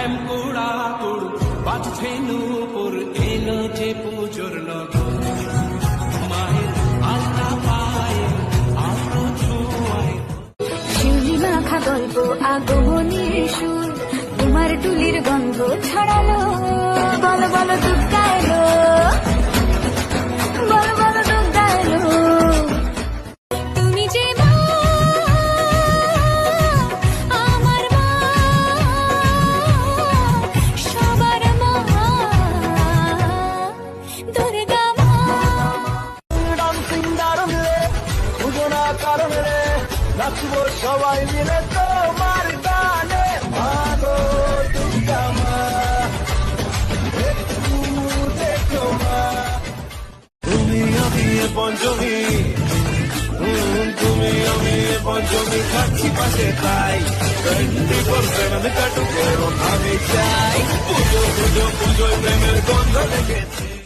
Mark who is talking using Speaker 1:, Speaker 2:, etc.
Speaker 1: ঝ্যাম কুড়া কুড় বাজছে নূপুর এলো যে পুজোর নগর মায়ের আল্লাহ পায়ে আলো ছোঁয়ায়
Speaker 2: শিউলি মাখা গল্প আগমনীর সুর তোমার টুলির গন্ধ ছড়ালো বলো বলো দুগ্গা এলো বলো বলো দুগ্গা এলো তুমি যে মা আমার মা সবার মা দুর্গা মা
Speaker 3: ডান্সিং দারুণ রে পুজোনা কারণ রে নাচবো সবাই মিলে তোমার গানে মাগো দুর্গা মা একটু দেখো মা তুমি আমি এ পঞ্চমী তুমি আমি এ পঞ্চমী খাচ্ছি পাশে তাই 24/7 কাটুকে আমি চাই পুজো পুজো পুজোয় প্রেমের গন্ধ লেগেছে